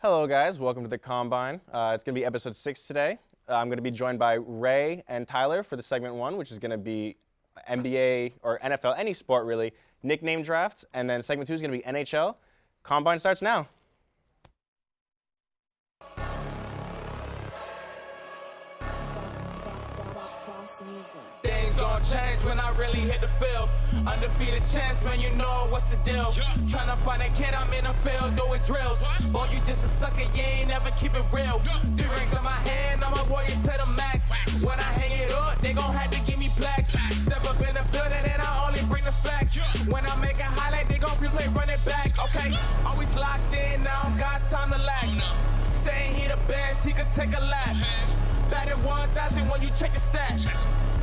Hello, guys. Welcome to the Combine. It's going to be episode 6 today. I'm going to be joined by Ray and Tyler for the segment 1, which is going to be NBA or NFL, any sport really, nickname drafts. And then segment 2 is going to be NHL. Combine starts now. Things gon' change when I really hit the field. Undefeated chance, man, you know what's the deal. Tryna find a kid, I'm in the field doing drills. Boy, you just a sucker, you ain't never keep it real. 3 rings in my hand, I'm a warrior to the max. When I hang it up, they gon' have to give me plaques. Step up in the building and I only bring the facts. When I make a highlight, they gon' replay, run it back. Okay, always locked in, I don't got time to lax. Saying he the best, he could take a lap. Batted 1,000 when you check the stats.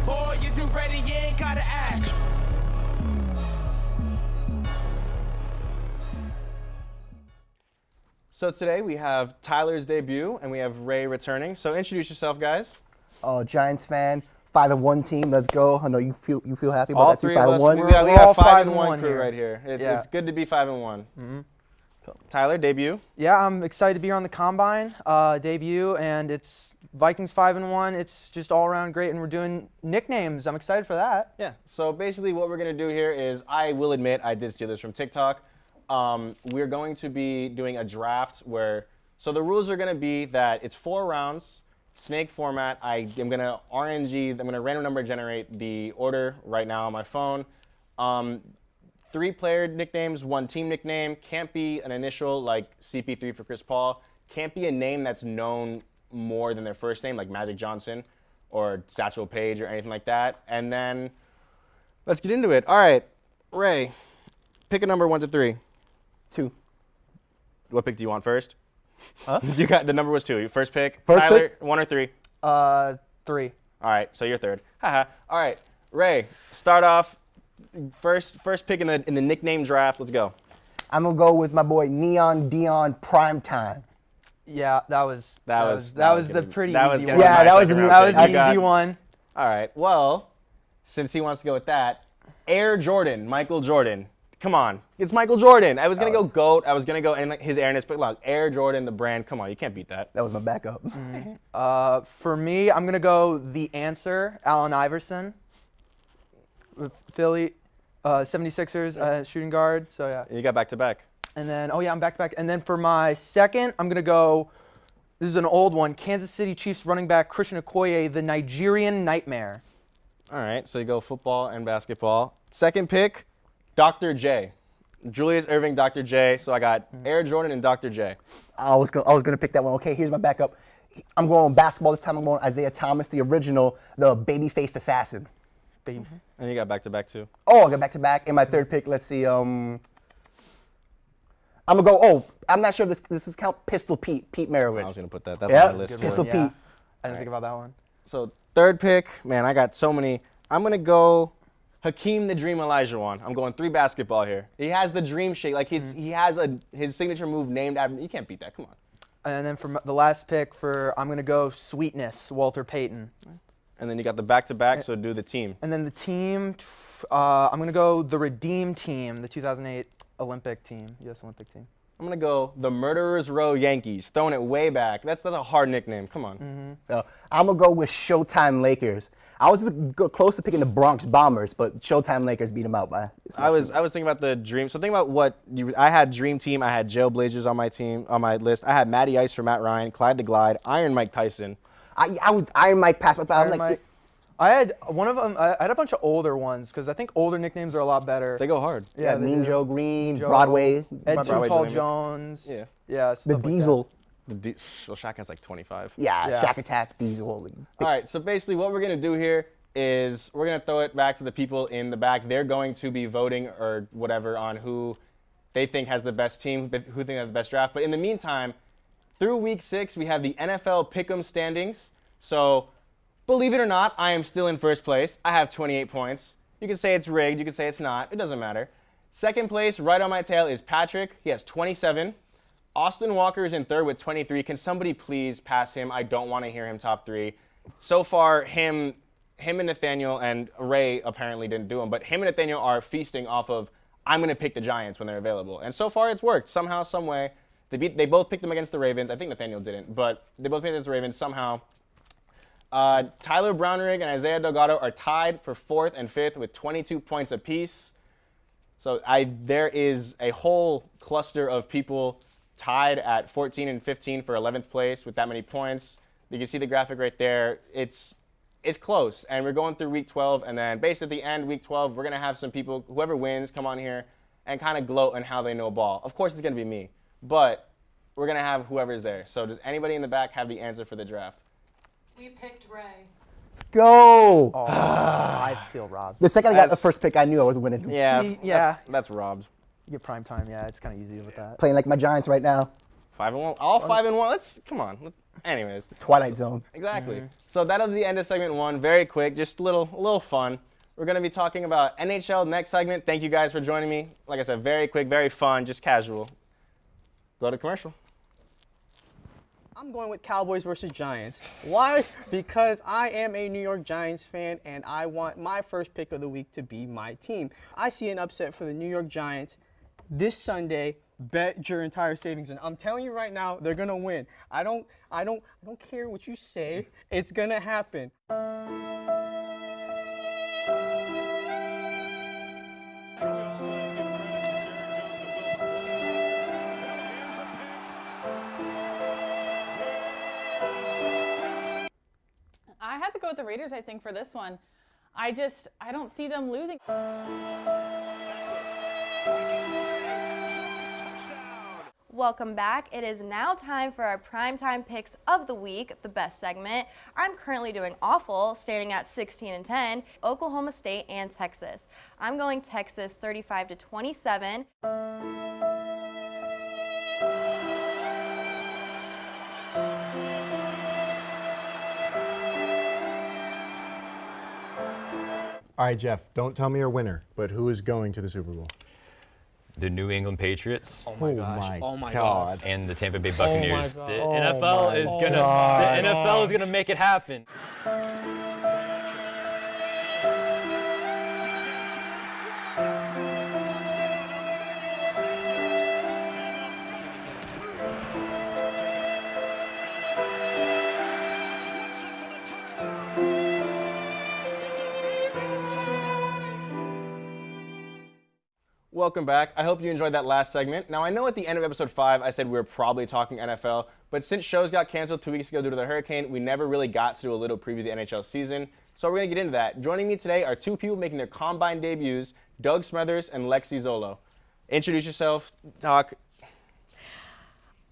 Boy, is you ready? You ain't gotta ask. So today we have Tyler's debut and we have Ray returning. So introduce yourself, guys. Giants fan, 5-1 team. Let's go. I know you feel happy about All that too. 3 of us. 5-1. We got all 5-1 crew here. right here. It's, Yeah. it's good to be 5-1. Tyler, debut. Yeah, I'm excited to be here on the Combine debut, and it's Vikings 5-1. It's just all around great, and we're doing nicknames. I'm excited for that. Yeah, so basically what we're going to do here is, I will admit I did steal this from TikTok. We're going to be doing a draft where, so the rules are going to be that it's 4 rounds, snake format. I am going to I'm going to random number generate the order right now on my phone. 3 player nicknames, 1 team nickname. Can't be an initial like CP3 for Chris Paul. Can't be a name that's known more than their first name, like Magic Johnson or Satchel Paige or anything like that. And then let's get into it. All right, Ray, pick a number 1 to 3. 2. What pick do you want first? Huh? You got the number was 2. Your first pick. First Tyler, pick? 1 or 3. 3. All right, so you're third. Haha. All right, Ray, start off. First pick in the nickname draft. Let's go. I'm gonna go with my boy Neon Dion Primetime. Yeah, that was the pretty that was easy gonna one. be my Yeah, that was second a- round That was pick. an You got- easy one. All right. Well, since he wants to go with that, Air Jordan, Michael Jordan. Come on, it's Michael Jordan. I was gonna go GOAT. I was gonna go and like his airness, but look, Air Jordan, the brand. Come on, you can't beat that. That was my backup. For me, I'm gonna go the answer, Allen Iverson, with Philly, 76ers shooting guard. So yeah. You got back to back. And then, oh yeah, I'm back to back. And then for my second, I'm gonna go. This is an old one. Kansas City Chiefs running back Christian Okoye, the Nigerian Nightmare. All right, so you go football and basketball. Second pick, Dr. J. Julius Irving, Dr. J. So I got Air Jordan and Dr. J. I was gonna pick that one. Okay, here's my backup. I'm going basketball this time. I'm going Isaiah Thomas, the original, the baby-faced assassin. Baby. And you got back to back too. Oh, I'll go back to back. And my third pick, let's see. I'm gonna go. Oh, I'm not sure if this is count. Pistol Pete Maravich. I was gonna put that. That's Yeah, on my list. Pistol too. Pete. I didn't think about that one. So third pick, man, I got so many. I'm gonna go Hakeem the Dream Olajuwon. I'm going 3 basketball here. He has the dream shake, like he has his signature move named after. You can't beat that. Come on. And then for the last pick, I'm gonna go Sweetness, Walter Payton. And then you got the back to back. So do the team. And then the team, I'm gonna go the Redeem Team, the 2008 Olympic team, U.S. Olympic team. I'm gonna go the Murderers Row Yankees. Throwing it way back. That's a hard nickname. Come on. I'm gonna go with Showtime Lakers. I was close to picking the Bronx Bombers, but Showtime Lakers beat them out by. I was thinking about the dream. So think about what I had. Dream team. I had Jailblazers on my team on my list. I had Matty Ice for Matt Ryan, Clyde the Glide, Iron Mike Tyson. I was Iron Mike passed, but I'm Iron like, Mike. I had one of them. I had a bunch of older ones because I think older nicknames are a lot better. They go hard. yeah, they Mean do. Joe Green, Joe, Broadway, Ed Broadway's Too the Tall name. Jones. Yeah. Yeah. the Stuff like that. Diesel. Well, Shaq has like 25. Yeah, Yeah. Shack Attack, Diesel. All right, so basically what we're going to do here is we're going to throw it back to the people in the back. They're going to be voting or whatever on who they think has the best team, who think has the best draft. But in the meantime, through week 6, we have the NFL Pick'em standings. So believe it or not, I am still in first place. I have 28 points. You can say it's rigged. You can say it's not. It doesn't matter. Second place, right on my tail, is Patrick. He has 27. Austin Walker is in third with 23. Can somebody please pass him? I don't want to hear him top 3. So far, him and Nathaniel and Ray apparently didn't do him, but him and Nathaniel are feasting off of, I'm going to pick the Giants when they're available. And so far, it's worked. Somehow, some way, They both picked them against the Ravens. I think Nathaniel didn't, but they both picked against the Ravens somehow. Tyler Brownrigg and Isaiah Delgado are tied for 4th and 5th with 22 points apiece. So there is a whole cluster of people tied at 14 and 15 for 11th place with that many points. You can see the graphic right there. It's close, and we're going through week 12, and then basically at the end, week 12, we're going to have some people, whoever wins, come on here and kind of gloat on how they know ball. Of course, it's going to be me, but we're going to have whoever's there. So does anybody in the back have the answer for the draft? We picked Ray. Go. Oh, I feel robbed. The second I got the first pick, I knew I was winning. Yeah, that's robbed. You get prime time, yeah, it's kind of easy with that. Playing like my Giants right now. 5-1, all 5-1. Come on. Anyways. Twilight Zone. Exactly. So that'll be the end of segment 1. Very quick, just a little fun. We're going to be talking about NHL next segment. Thank you guys for joining me. Like I said, very quick, very fun, just casual. Go to commercial. I'm going with Cowboys versus Giants. Why? Because I am a New York Giants fan, and I want my first pick of the week to be my team. I see an upset for the New York Giants this Sunday. Bet your entire savings, and I'm telling you right now, they're gonna win. I don't care what you say. It's gonna happen. I have to go with the Raiders, I think, for this one. I don't see them losing. Welcome back. It is now time for our primetime picks of the week, the best segment. I'm currently doing awful, standing at 16 and 10, Oklahoma State and Texas. I'm going Texas 35-27. All right, Jeff, don't tell me your winner, but who is going to the Super Bowl? The New England Patriots. Oh my gosh. Oh my God. And the Tampa Bay Buccaneers. God. The Oh NFL is gonna make it happen. Welcome back. I hope you enjoyed that last segment. Now, I know at the end of episode 5, I said we were probably talking NFL, but since shows got canceled 2 weeks ago due to the hurricane, we never really got to do a little preview of the NHL season. So we're going to get into that. Joining me today are 2 people making their combine debuts, Doug Smethurst and Lexi Zollo. Introduce yourself, talk.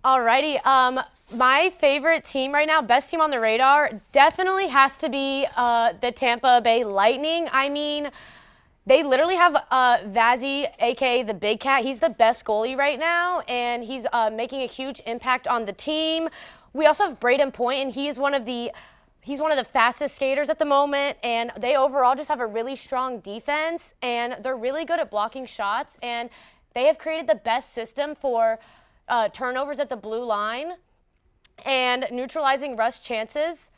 Alrighty, my favorite team right now, best team on the radar, definitely has to be the Tampa Bay Lightning. I mean, they literally have Vazzy, a.k.a. the Big Cat. He's the best goalie right now, and he's making a huge impact on the team. We also have Braden Point, and he's one of the fastest skaters at the moment, and they overall just have a really strong defense, and they're really good at blocking shots, and they have created the best system for turnovers at the blue line and neutralizing rush chances.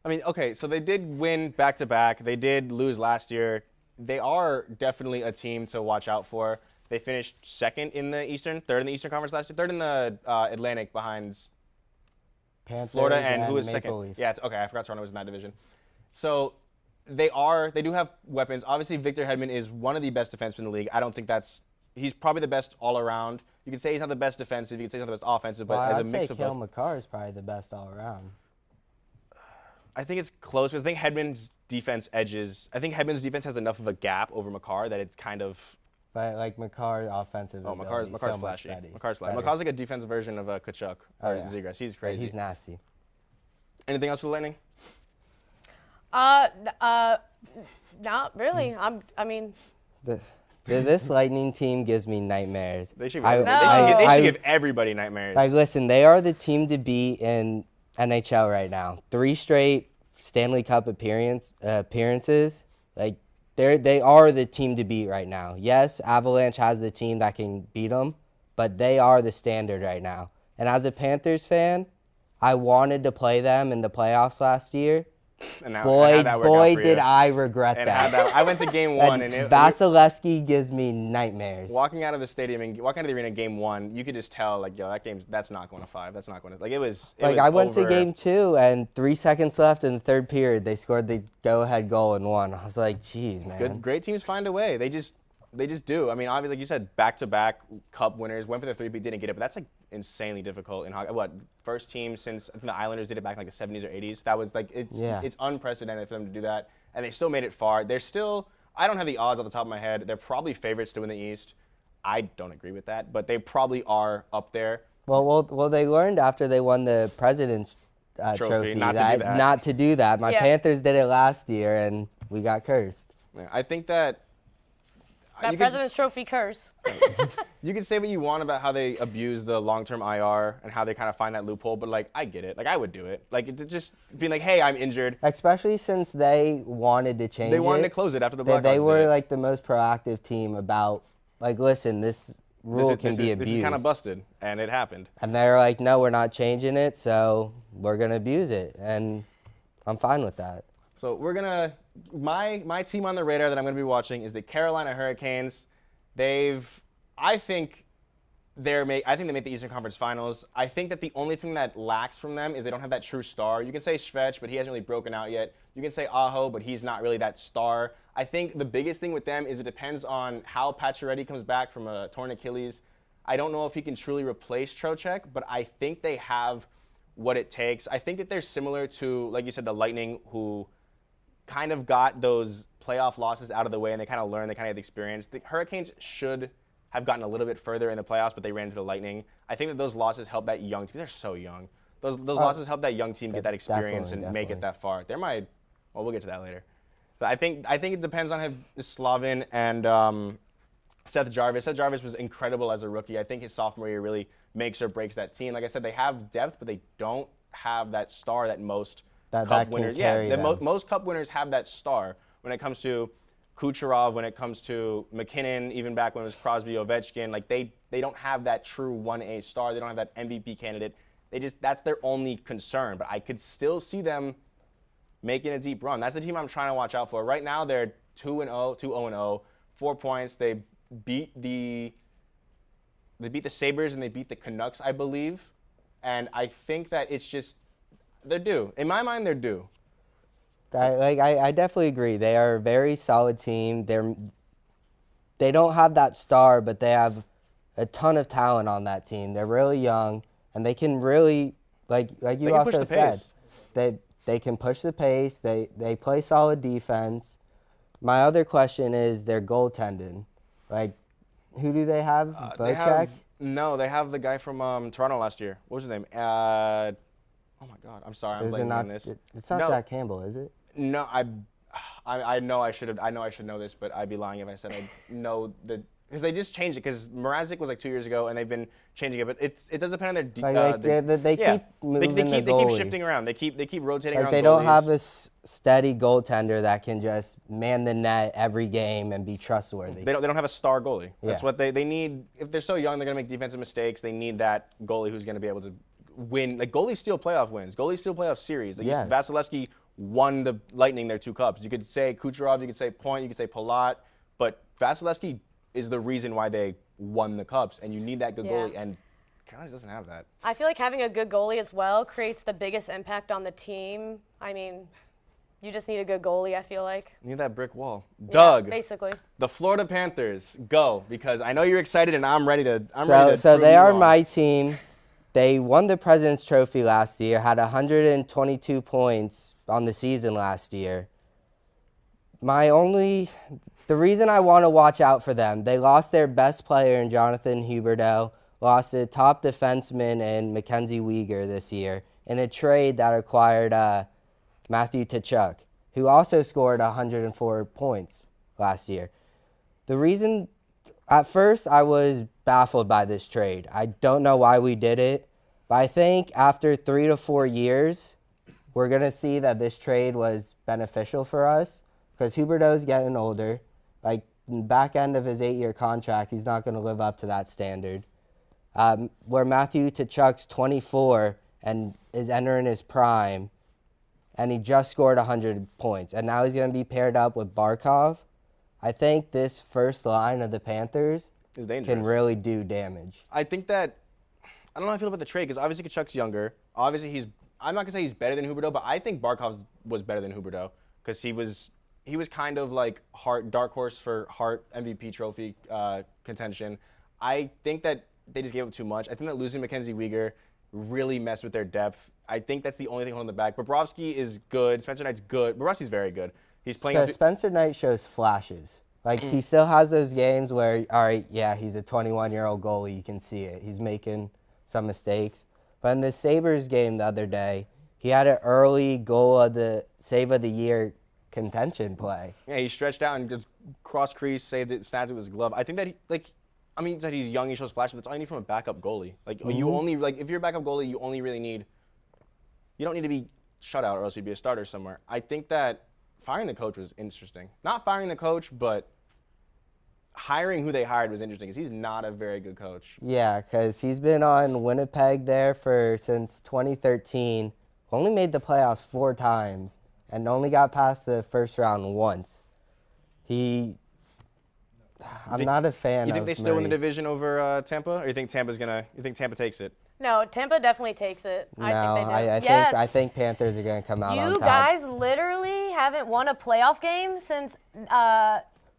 I mean, okay, so they did win back-to-back. They did lose last year. They are definitely a team to watch out for. They finished second in the Eastern, third in the Eastern Conference last year, third in the Atlantic behind Panthers Florida, and who was Maple second? Leaf. Yeah, okay, I forgot Toronto was in that division. So they do have weapons. Obviously, Victor Hedman is one of the best defensemen in the league. I don't think he's probably the best all around. You could say he's not the best defensive. You could say he's not the best offensive, but as a mix of both. Cale Makar is probably the best all around. I think it's close because I think Hedman's defense has enough of a gap over Makar that it's kind of. But like Makar offensive. Oh, Makar's so flashy. Makar's Makar's like a defensive version of Kachuk or Zegras. He's crazy. But he's nasty. Anything else for the Lightning? Not really. I mean. This Lightning team gives me nightmares. They should give everybody nightmares. Like, listen, they are the team to beat in NHL right now. 3 straight Stanley Cup appearances. Like, they are the team to beat right now. Yes, Avalanche has the team that can beat them, but they are the standard right now. And as a Panthers fan, I wanted to play them in the playoffs last year, And now, Boy, how'd that work out for did you? I regret And that. I went to game one, and Vasilevsky gives me nightmares. walking out of the stadium and walking out of the arena game one, you could just tell, like, yo, that's not going to 5. That's not going to, like, it was. Like, I went to game 2, and 3 seconds left in the third period, they scored the go-ahead goal and won. I was like, geez, man. Great teams find a way. They just do. I mean, obviously, like you said, back-to-back cup winners, went for the 3-peat, didn't get it, but that's, like, insanely difficult in hockey. What, first team since, I think the Islanders did it back in, like, the 70s or 80s. That was, like, it's unprecedented for them to do that, and they still made it far. They're still, I don't have the odds off the top of my head. They're probably favorites to win the East. I don't agree with that, but they probably are up there. Well, they learned after they won the President's trophy not to do that. My Panthers did it last year, and we got cursed. Yeah, I think that President's Trophy curse. You can say what you want about how they abuse the long-term IR and how they kind of find that loophole, but, like, I get it. Like, I would do it. Like, it just being like, hey, I'm injured. Especially since they wanted to change it. They wanted to close it after the Blackhawks. They were, like, the most proactive team about, like, listen, this rule can be abused. This is kind of busted, and it happened. And they're like, no, we're not changing it, so we're going to abuse it. And I'm fine with that. So we're going to – my team on the radar that I'm going to be watching is the Carolina Hurricanes. I think they make the Eastern Conference Finals. I think that the only thing that lacks from them is they don't have that true star. You can say Svech, but he hasn't really broken out yet. You can say Aho, but he's not really that star. I think the biggest thing with them is it depends on how Pacioretty comes back from a torn Achilles. I don't know if he can truly replace Trocheck, but I think they have what it takes. I think that they're similar to, like you said, the Lightning, who kind of got those playoff losses out of the way, and they kind of learned, they kind of had the experience. The Hurricanes should have gotten a little bit further in the playoffs, but they ran into the Lightning. I think that those losses help that young team. They're so young. Those losses help that young team get that experience and make it that far. We'll get to that later. But I think it depends on Slavin and Seth Jarvis. Seth Jarvis was incredible as a rookie. I think his sophomore year really makes or breaks that team. Like I said, they have depth, but they don't have that star that most cup winners. Most cup winners have that star when it comes to Kucherov, when it comes to McKinnon, even back when it was Crosby, Ovechkin. Like they don't have that true 1A star. They don't have that MVP candidate. That's their only concern. But I could still see them making a deep run. That's the team I'm trying to watch out for. Right now they're 2-0, 4 points. They beat the Sabres and they beat the Canucks, I believe. And I think that it's just they're due. In my mind, they're due. I definitely agree. They are a very solid team. They don't have that star, but they have a ton of talent on that team. They're really young, and they can really, like you also said, they can push the pace. They play solid defense. My other question is their goaltending. Like, who do they have? Bocek? No, they have the guy from Toronto last year. What was his name? Oh my God, I'm sorry, I'm blanking on this. It's not Jack Campbell, is it? No, I know I should know this, but I'd be lying if I said I know because they just changed it. Because Mrazek was like 2 years ago, and they've been changing it. But it does depend on their. They keep moving the goalie. They keep shifting around. They keep rotating around. They don't have a steady goaltender that can just man the net every game and be trustworthy. They don't have a star goalie. That's what they need. If they're so young, they're gonna make defensive mistakes. They need that goalie who's gonna be able to win. Like, goalies steal playoff wins. Goalies steal playoff series. Like, Vasilevsky won the Lightning their 2 cups. You could say Kucherov, you could say Point, you could say Palat, but Vasilevsky is the reason why they won the cups, and you need that good goalie, and Carolina doesn't have that. I feel like having a good goalie as well creates the biggest impact on the team. I mean, you just need a good goalie, I feel like. You need that brick wall. Yeah, Doug, basically. The Florida Panthers, go, because I know you're excited, and I'm ready to So they are my team. They won the President's Trophy last year, had 122 points on the season last year. The reason I want to watch out for them, they lost their best player in Jonathan Huberdeau, lost a top defenseman in Mackenzie Weegar this year, in a trade that acquired Matthew Tkachuk, who also scored 104 points last year. The reason, at first, I was baffled by this trade. I don't know why we did it, but I think after 3 to 4 years, we're going to see that this trade was beneficial for us because Huberdeau's getting older. Like, back end of his 8-year contract, he's not going to live up to that standard. Where Matthew Tkachuk's 24 and is entering his prime, and he just scored 100 points. And now he's going to be paired up with Barkov. I think this first line of the Panthers can really do damage. I think that, I don't know how I feel about the trade, because obviously Kachuk's younger. Obviously I'm not going to say he's better than Huberdeau, but I think Barkov was better than Huberdeau, because he was kind of like dark horse for Hart MVP trophy contention. I think that they just gave up too much. I think that losing Mackenzie Weegar really messed with their depth. I think that's the only thing holding them back. Bobrovsky is good. Spencer Knight's good. Bobrovsky's very good. He's playing. Spencer Knight shows flashes. Like, he still has those games where, all right, yeah, he's a 21-year-old goalie. You can see it. He's making some mistakes. But in the Sabres game the other day, he had an early goal of the save of the year contention play. Yeah, he stretched out and just cross crease, saved it, snapped it with his glove. I think that he said he's young, he shows flashes. That's all you need from a backup goalie. Like, you only, if you're a backup goalie, you only really need, you don't need to be shut out or else you'd be a starter somewhere. I think that firing the coach was interesting. Not firing the coach, but hiring who they hired was interesting, because he's not a very good coach. Yeah, because he's been on Winnipeg there since 2013. Only made the playoffs 4 times and only got past the first round once. I'm not a fan of You think they still win the Maurice. division over Tampa, or you think Tampa takes it? No, Tampa definitely takes it. No, I think they do. I think Panthers are going to come out on You top. guys literally haven't won a playoff game since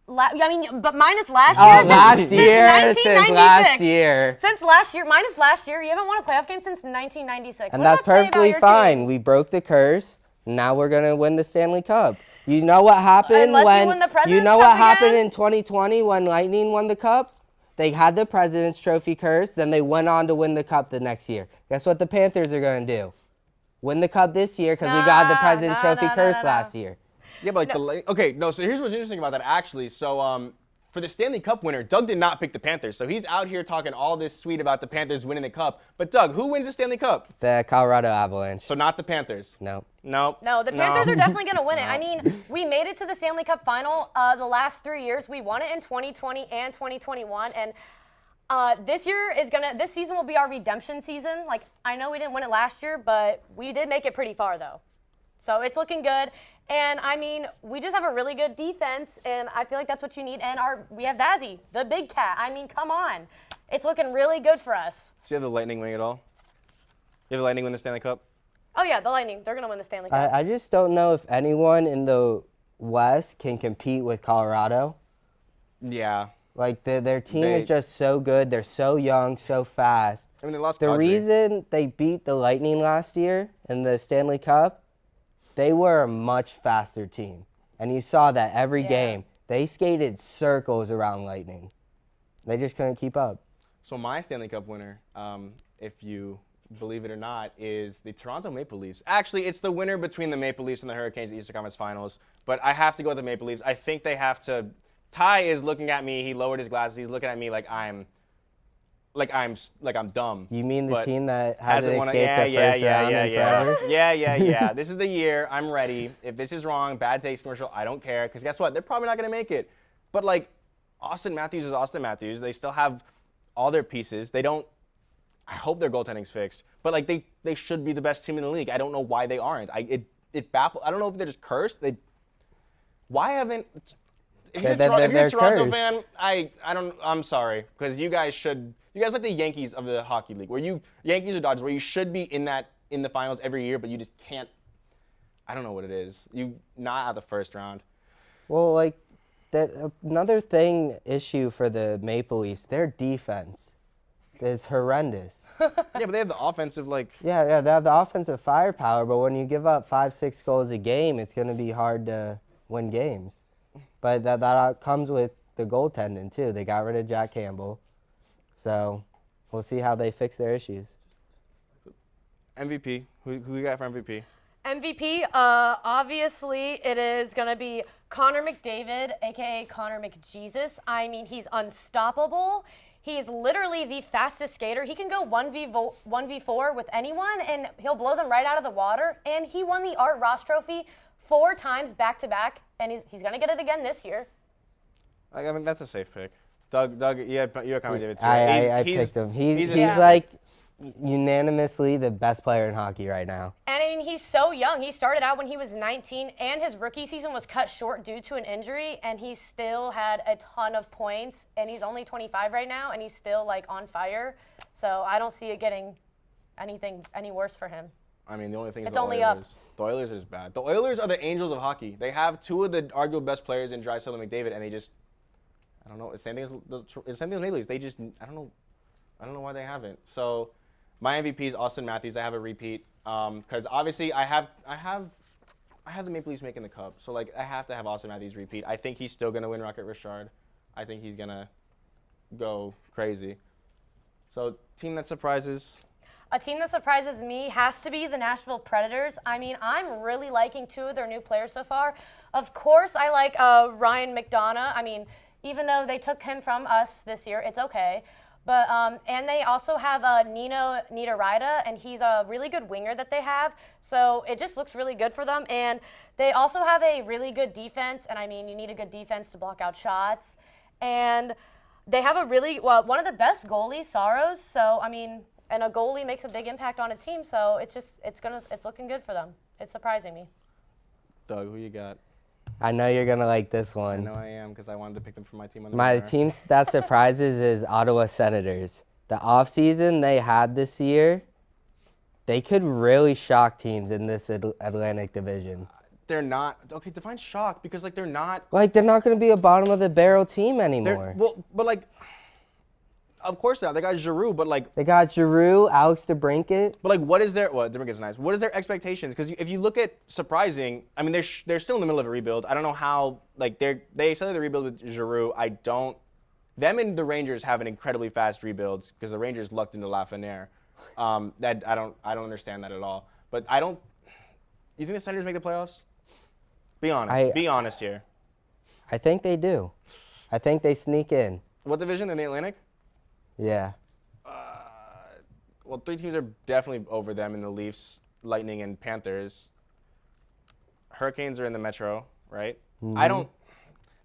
but minus last year. Since last year. Since last year, minus last year, you haven't won a playoff game since 1996. And What does that's that say about perfectly your fine. team? We broke the curse. Now we're going to win the Stanley Cup. You know what happened Unless you win the President's know Cup what happened again? in 2020 when Lightning won the Cup? They had the President's Trophy curse, then they went on to win the Cup the next year. Guess what the Panthers are going to do? Win the Cup this year because we got the President's Trophy curse last year. Yeah, but so here's what's interesting about that, actually. So for the Stanley Cup winner, Doug did not pick the Panthers. So he's out here talking all this sweet about the Panthers winning the Cup. But Doug, who wins the Stanley Cup? The Colorado Avalanche. So not the Panthers. No. No. No, the Panthers are definitely going to win it. I mean, we made it to the Stanley Cup final the last 3 years. We won it in 2020 and 2021, and this season will be our redemption season. Like, I know we didn't win it last year, but we did make it pretty far, though. So it's looking good. And, I mean, we just have a really good defense, and I feel like that's what you need. And we have Vazzy, the big cat. I mean, come on. It's looking really good for us. Do you have the Lightning win at all? You have the Lightning win the Stanley Cup? Oh, yeah, the Lightning. They're going to win the Stanley Cup. I just don't know if anyone in the West can compete with Colorado. Yeah. Like, their team is just so good. They're so young, so fast. I mean, they lost The Kadri. reason they beat the Lightning last year in the Stanley Cup, they were a much faster team. And you saw that every game. They skated circles around Lightning. They just couldn't keep up. So my Stanley Cup winner, if you believe it or not, is the Toronto Maple Leafs. Actually, it's the winner between the Maple Leafs and the Hurricanes in the Eastern Conference Finals. But I have to go with the Maple Leafs. I think they have to. Ty is looking at me. He lowered his glasses. He's looking at me like I'm dumb. You mean the But team that hasn't won escaped the first round in forever? Yeah. This is the year. I'm ready. If this is wrong, bad takes commercial, I don't care. Because guess what? They're probably not going to make it. But, like, Austin Matthews is Austin Matthews. They still have all their pieces. They don't – I hope their goaltending's fixed. But, like, they should be the best team in the league. I don't know why they aren't. It baffles – I don't know if they're just cursed. Why haven't – if you're a Toronto fan, I'm sorry. Because you guys like the Yankees of the hockey league, where Yankees or Dodgers, where you should be in the finals every year, but you just can't. I don't know what it is. You not out the first round. Well, like another issue for the Maple Leafs, their defense is horrendous. Yeah, but they have the offensive Yeah, they have the offensive firepower, but when you give up 5-6 goals a game, it's going to be hard to win games. But that comes with the goaltending too. They got rid of Jack Campbell. So we'll see how they fix their issues. MVP. Who we got for MVP? MVP, obviously, it is going to be Connor McDavid, a.k.a. Connor McJesus. I mean, he's unstoppable. He's literally the fastest skater. He can go 1v4 with anyone, and he'll blow them right out of the water. And he won the Art Ross Trophy 4 times back-to-back, and he's going to get it again this year. I mean, that's a safe pick. Doug, you had Connor McDavid too. I picked him. He's like unanimously the best player in hockey right now. And I mean, he's so young. He started out when he was 19, and his rookie season was cut short due to an injury, and he still had a ton of points. And he's only 25 right now, and he's still like on fire. So I don't see it getting any worse for him. I mean, the only thing is It's the only Oilers. up. The Oilers is bad. The Oilers are the Angels of hockey. They have two of the arguable best players in Draisaitl and McDavid, and they just, I don't know. It's the same thing as Maple Leafs. They just, I don't know why they haven't. So, my MVP is Austin Matthews. I have a repeat because obviously I have the Maple Leafs making the cup. So like I have to have Austin Matthews repeat. I think he's still gonna win Rocket Richard. I think he's gonna go crazy. So team that surprises. A team that surprises me has to be the Nashville Predators. I mean, I'm really liking two of their new players so far. Of course, I like Ryan McDonough. I mean, even though they took him from us this year, it's okay. But and they also have Nino Niederreiter, and he's a really good winger that they have. So it just looks really good for them. And they also have a really good defense. And I mean, you need a good defense to block out shots. And they have one of the best goalies, Saros. So I mean. And a goalie makes a big impact on a team, so it's looking good for them. It's surprising me. Doug, who you got? I know you're going to like this I one. know I am because I wanted to pick them for my team. On the My winner. team that surprises is Ottawa Senators. The offseason they had this year, they could really shock teams in this Atlantic Division. They're not okay. Define shock because like they're not. Like they're not going to be a bottom of the barrel team anymore. Well, but like. Of course not. They got Giroux, but like they got Giroux, Alex DeBrincat. But like, what is their? Well, DeBrincat's nice. What is their expectations? Because if you look at surprising, I mean, they're still in the middle of a rebuild. I don't know how. Like they started the rebuild with Giroux. I don't. Them and the Rangers have an incredibly fast rebuild because the Rangers lucked into Lafreniere. That I don't understand that at all. But I don't. You think the Senators make the playoffs? Be honest. Be honest here. I think they do. I think they sneak in. What division? In the Atlantic? Yeah. Well, three teams are definitely over them in the Leafs, Lightning, and Panthers. Hurricanes are in the Metro, right? Mm-hmm.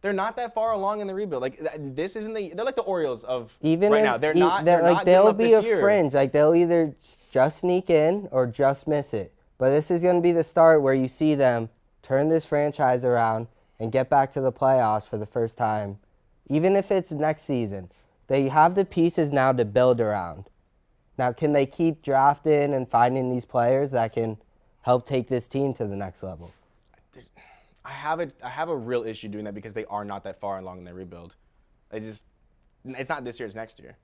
They're not that far along in the rebuild. Like this isn't they're like the Orioles of even right now. They're not. They're like not they'll be a year. fringe. Like they'll either just sneak in or just miss it. But this is going to be the start where you see them turn this franchise around and get back to the playoffs for the first time, even if it's next season. They have the pieces now to build around. Now, can they keep drafting and finding these players that can help take this team to the next level? I have a real issue doing that because they are not that far along in their rebuild. It's not this year, it's next year.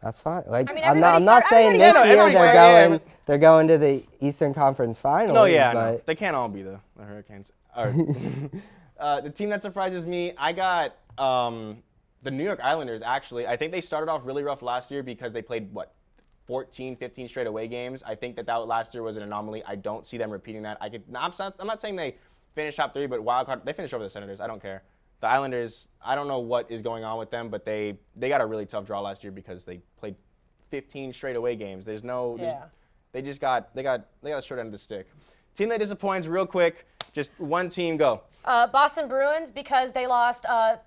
That's fine. Like I mean, I'm not saying this year they're going to the Eastern Conference Finals. No, yeah, but they can't all be the Hurricanes. All right. The team that surprises me, I got the New York Islanders, actually. I think they started off really rough last year because they played, 14, 15 straight away games. I think that last year was an anomaly. I don't see them repeating that. I'm not saying they finished top three, but wild card, they finished over the Senators. I don't care. The Islanders, I don't know what is going on with them, but they got a really tough draw last year because they played 15 straight away games. They got a short end of the stick. Team that disappoints, real quick, just one team, go. Boston Bruins, because they lost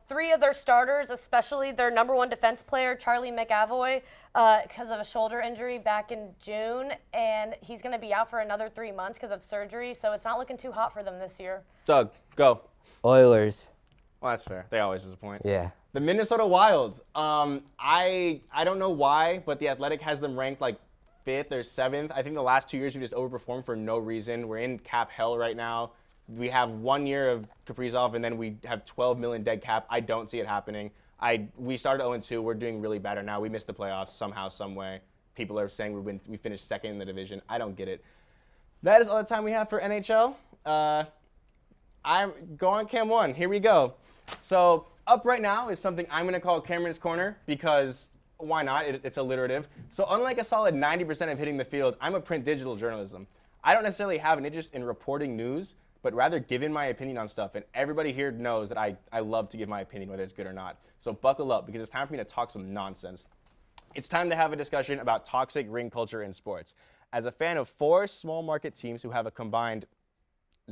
three of their starters, especially their number one defense player, Charlie McAvoy, because of a shoulder injury back in June, and he's going to be out for another 3 months because of surgery, so it's not looking too hot for them this year. Doug, go. Oilers. Well, that's fair. They always disappoint. Yeah. The Minnesota Wild. I don't know why, but The Athletic has them ranked like 5th or 7th. I think the last 2 years we just overperformed for no reason. We're in cap hell right now. We have 1 year of Kaprizov, and then we have 12 million dead cap. I don't see it happening. We started 0-2. We're doing really bad right now. We missed the playoffs somehow, some way. People are saying we finished second in the division. I don't get it. That is all the time we have for NHL. I'm going Cam 1. Here we go. So up right now is something I'm going to call Cameron's Corner because why not? It's alliterative. So unlike a solid 90% of hitting the field, I'm a print digital journalism. I don't necessarily have an interest in reporting news, but rather giving my opinion on stuff. And everybody here knows that I love to give my opinion, whether it's good or not. So buckle up because it's time for me to talk some nonsense. It's time to have a discussion about toxic ring culture in sports. As a fan of 4 small market teams who have a combined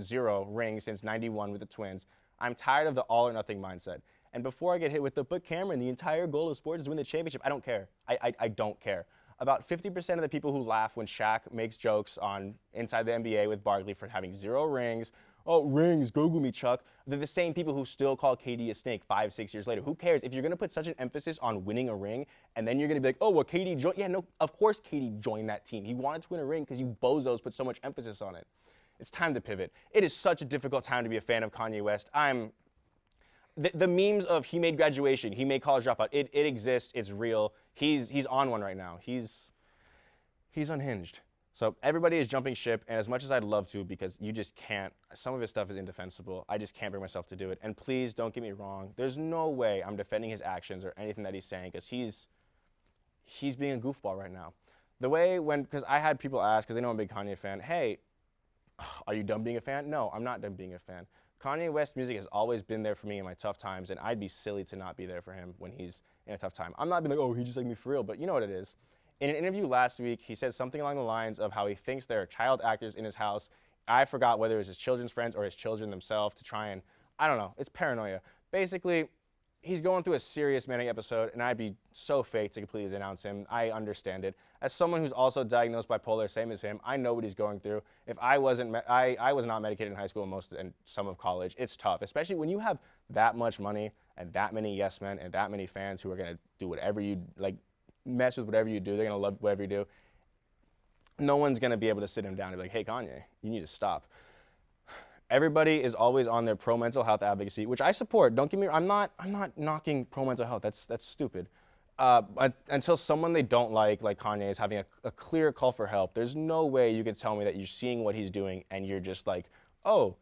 0 rings since '91 with the Twins, I'm tired of the all or nothing mindset. And before I get hit with but Cameron, the entire goal of sports is to win the championship. I don't care. I don't care. About 50% of the people who laugh when Shaq makes jokes on Inside the NBA with Barkley for having 0 rings. Oh, rings, Google me, Chuck. They're the same people who still call KD a snake 5-6 years later. Who cares? If you're going to put such an emphasis on winning a ring, and then you're going to be like, oh, well, KD joined. Yeah, no, of course KD joined that team. He wanted to win a ring because you bozos put so much emphasis on it. It's time to pivot. It is such a difficult time to be a fan of Kanye West. The memes of he made graduation, he made college dropout, it exists, it's real. He's on one right now. He's unhinged. So everybody is jumping ship, and as much as I'd love to, because you just can't, some of his stuff is indefensible, I just can't bring myself to do it. And please don't get me wrong, there's no way I'm defending his actions or anything that he's saying, because he's being a goofball right now. The way because I had people ask, because they know I'm a big Kanye fan, hey, are you done being a fan? No, I'm not done being a fan. Kanye West music has always been there for me in my tough times, and I'd be silly to not be there for him when he's in a tough time. I'm not being like, oh, he just like me for real, but you know what it is. In an interview last week, he said something along the lines of how he thinks there are child actors in his house. I forgot whether it was his children's friends or his children themselves to try and, I don't know, it's paranoia. Basically, he's going through a serious manic episode, and I'd be so fake to completely denounce him. I understand it. As someone who's also diagnosed bipolar, same as him, I know what he's going through. If I wasn't, I was not medicated in high school and some of college. It's tough, especially when you have that much money and that many yes men and that many fans who are gonna do whatever you like, mess with whatever you do. They're gonna love whatever you do. No one's gonna be able to sit him down and be like, hey Kanye, you need to stop. Everybody is always on their pro mental health advocacy, which I support. Don't get me wrong, I'm not knocking pro mental health. That's stupid. Until someone they don't like Kanye, is having a clear call for help, there's no way you can tell me that you're seeing what he's doing and you're just like, oh,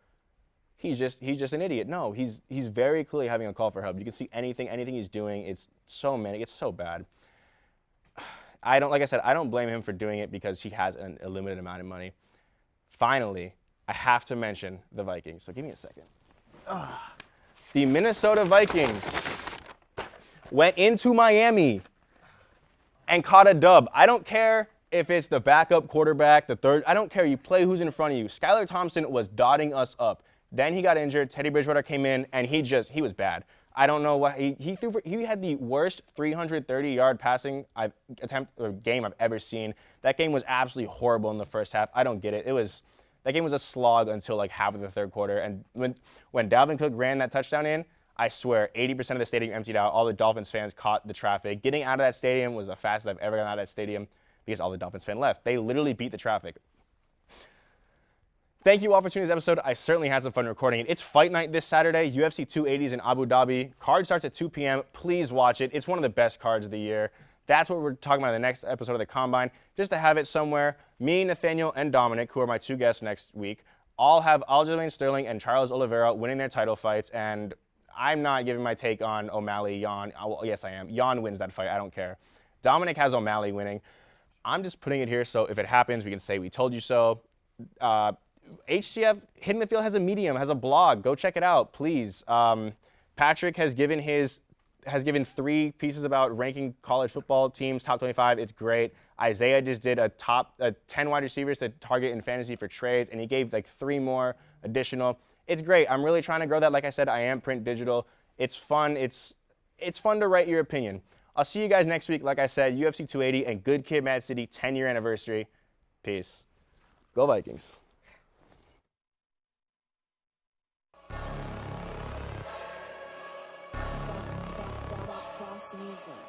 he's just an idiot. No, he's very clearly having a call for help. You can see anything he's doing. It's so manic. It's so bad. Like I said, I don't blame him for doing it because he has a limited amount of money. Finally, I have to mention the Vikings. So give me a second. The Minnesota Vikings went into Miami and caught a dub. I don't care if it's the backup quarterback, the third. I don't care. You play who's in front of you. Skylar Thompson was dotting us up. Then he got injured. Teddy Bridgewater came in, and he was bad. I don't know what he threw. He had the worst 330-yard passing game I've ever seen. That game was absolutely horrible in the first half. I don't get it. That game was a slog until like half of the third quarter. And when Dalvin Cook ran that touchdown in, I swear 80% of the stadium emptied out. All the Dolphins fans caught the traffic. Getting out of that stadium was the fastest I've ever gotten out of that stadium because all the Dolphins fans left. They literally beat the traffic. Thank you all for tuning in this episode. I certainly had some fun recording it. It's fight night this Saturday, UFC 280s in Abu Dhabi. Card starts at 2 p.m. Please watch it. It's one of the best cards of the year. That's what we're talking about in the next episode of the Combine. Just to have it somewhere, me, Nathaniel, and Dominic, who are my 2 guests next week, all have Aljamain Sterling and Charles Oliveira winning their title fights, and I'm not giving my take on O'Malley, Jan. Well, yes, I am. Jan wins that fight. I don't care. Dominic has O'Malley winning. I'm just putting it here so if it happens, we can say we told you so. HCF Hidden Midfield has a Medium, has a blog. Go check it out, please. Patrick has given 3 pieces about ranking college football teams, top 25. It's great. Isaiah just did a 10 wide receivers to target in fantasy for trades, and he gave like 3 more additional. It's great. I'm really trying to grow that. Like I said, I am print digital. It's fun. It's fun to write your opinion. I'll see you guys next week. Like I said, UFC 280 and Good Kid, Mad City 10-year anniversary. Peace. Go Vikings.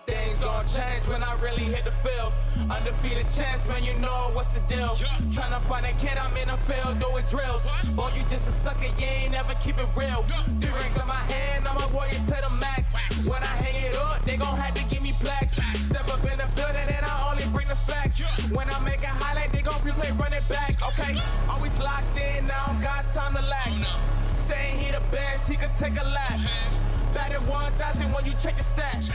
Things gon' change when I really hit the field. Undefeated champs, man, you know what's the deal. Tryna find a kid, I'm in the field doing drills. Boy, you just a sucker, you ain't never keep it real. 3 rings in my hand, I'm a warrior to the max. When I hang it up, they gon' have to give me plaques. Step up in the building and I only bring the facts. When I make a highlight, they gon' replay, run it back. Okay, always locked in, now I don't got time to lax. Saying he the best, he could take a lap. Batted 1,000 when you check the stats.